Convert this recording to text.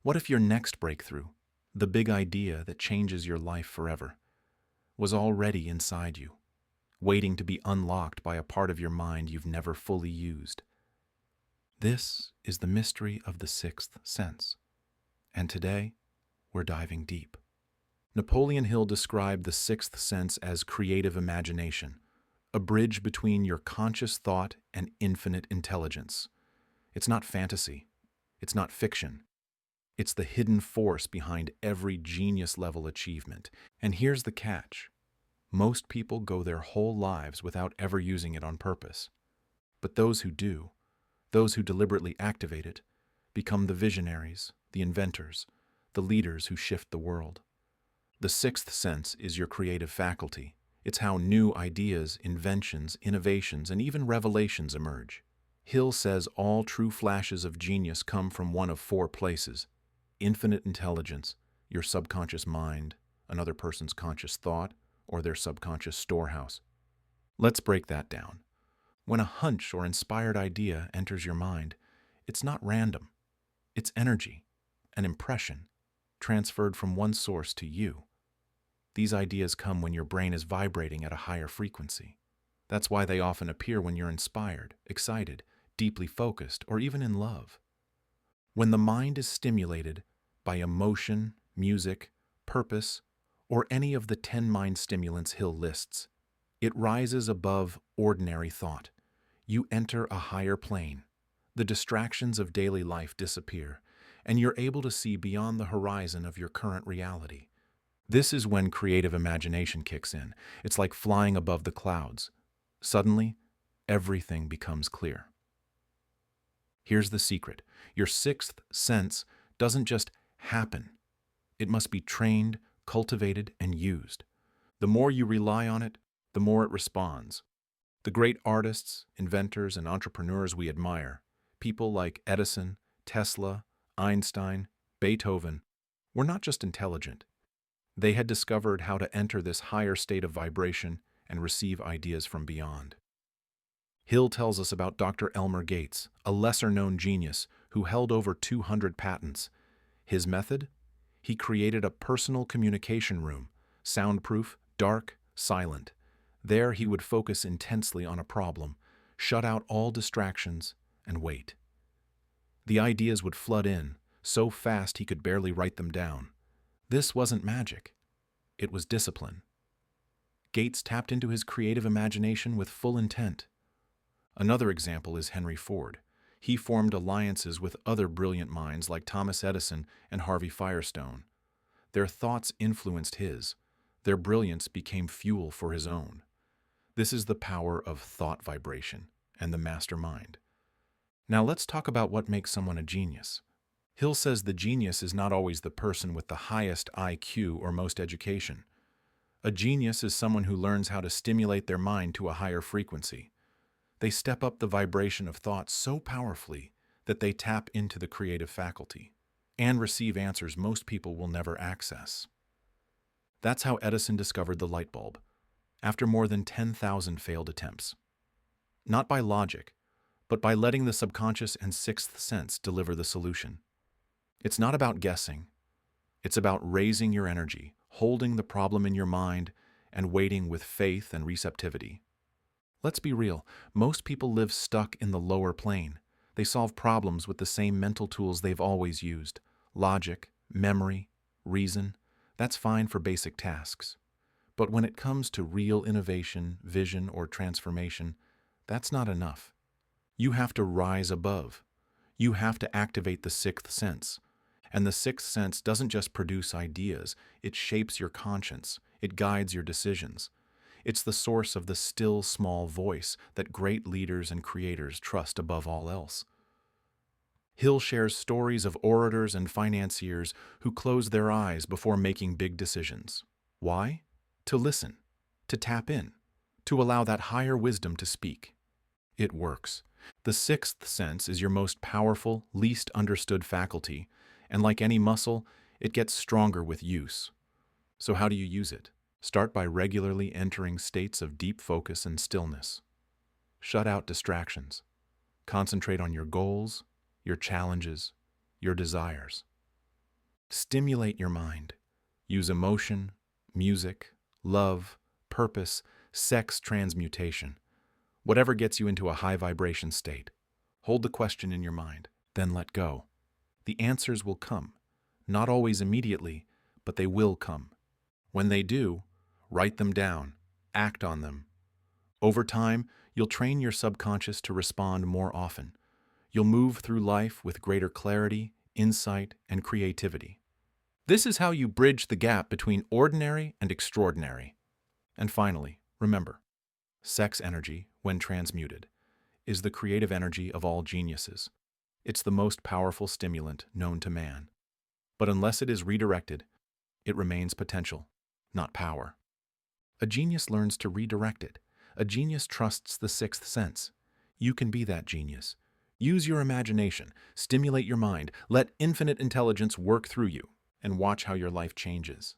What if your next breakthrough, the big idea that changes your life forever, was already inside you, waiting to be unlocked by a part of your mind you've never fully used? This is the mystery of the sixth sense, and today we're diving deep. Napoleon Hill described the sixth sense as creative imagination, a bridge between your conscious thought and infinite intelligence. It's not fantasy. It's not fiction. It's the hidden force behind every genius-level achievement. And here's the catch. Most people go their whole lives without ever using it on purpose. But those who do, those who deliberately activate it, become the visionaries, the inventors, the leaders who shift the world. The sixth sense is your creative faculty. It's how new ideas, inventions, innovations, and even revelations emerge. Hill says all true flashes of genius come from one of four places: infinite intelligence, your subconscious mind, another person's conscious thought, or their subconscious storehouse. Let's break that down. When a hunch or inspired idea enters your mind, it's not random. It's energy, an impression, transferred from one source to you. These ideas come when your brain is vibrating at a higher frequency. That's why they often appear when you're inspired, excited, deeply focused, or even in love. When the mind is stimulated by emotion, music, purpose, or any of the 10 mind stimulants Hill lists, it rises above ordinary thought. You enter a higher plane. The distractions of daily life disappear, and you're able to see beyond the horizon of your current reality. This is when creative imagination kicks in. It's like flying above the clouds. Suddenly, everything becomes clear. Here's the secret. Your sixth sense doesn't just happen. It must be trained, cultivated, and used. The more you rely on it, the more it responds. The great artists, inventors, and entrepreneurs we admire, people like Edison, Tesla, Einstein, Beethoven, were not just intelligent. They had discovered how to enter this higher state of vibration and receive ideas from beyond. Hill tells us about Dr. Elmer Gates, a lesser-known genius who held over 200 patents. His method? He created a personal communication room, soundproof, dark, silent. There he would focus intensely on a problem, shut out all distractions, and wait. The ideas would flood in, so fast he could barely write them down. This wasn't magic. It was discipline. Gates tapped into his creative imagination with full intent. Another example is Henry Ford. He formed alliances with other brilliant minds like Thomas Edison and Harvey Firestone. Their thoughts influenced his. Their brilliance became fuel for his own. This is the power of thought vibration and the mastermind. Now let's talk about what makes someone a genius. Hill says the genius is not always the person with the highest IQ or most education. A genius is someone who learns how to stimulate their mind to a higher frequency. They step up the vibration of thought so powerfully that they tap into the creative faculty and receive answers most people will never access. That's how Edison discovered the light bulb, after more than 10,000 failed attempts. Not by logic, but by letting the subconscious and sixth sense deliver the solution. It's not about guessing. It's about raising your energy, holding the problem in your mind, and waiting with faith and receptivity. Let's be real, most people live stuck in the lower plane. They solve problems with the same mental tools they've always used: logic, memory, reason. That's fine for basic tasks. But when it comes to real innovation, vision, or transformation, that's not enough. You have to rise above. You have to activate the sixth sense. And the sixth sense doesn't just produce ideas, it shapes your conscience, it guides your decisions. It's the source of the still small voice that great leaders and creators trust above all else. Hill shares stories of orators and financiers who close their eyes before making big decisions. Why? To listen, to tap in, to allow that higher wisdom to speak. It works. The sixth sense is your most powerful, least understood faculty, and like any muscle, it gets stronger with use. So how do you use it? Start by regularly entering states of deep focus and stillness. Shut out distractions. Concentrate on your goals, your challenges, your desires. Stimulate your mind. Use emotion, music, love, purpose, sex transmutation. Whatever gets you into a high vibration state. Hold the question in your mind, then let go. The answers will come. Not always immediately, but they will come. When they do, write them down, act on them. Over time, you'll train your subconscious to respond more often. You'll move through life with greater clarity, insight, and creativity. This is how you bridge the gap between ordinary and extraordinary. And finally, remember, sex energy, when transmuted, is the creative energy of all geniuses. It's the most powerful stimulant known to man. But unless it is redirected, it remains potential, not power. A genius learns to redirect it. A genius trusts the sixth sense. You can be that genius. Use your imagination, stimulate your mind, let infinite intelligence work through you, and watch how your life changes.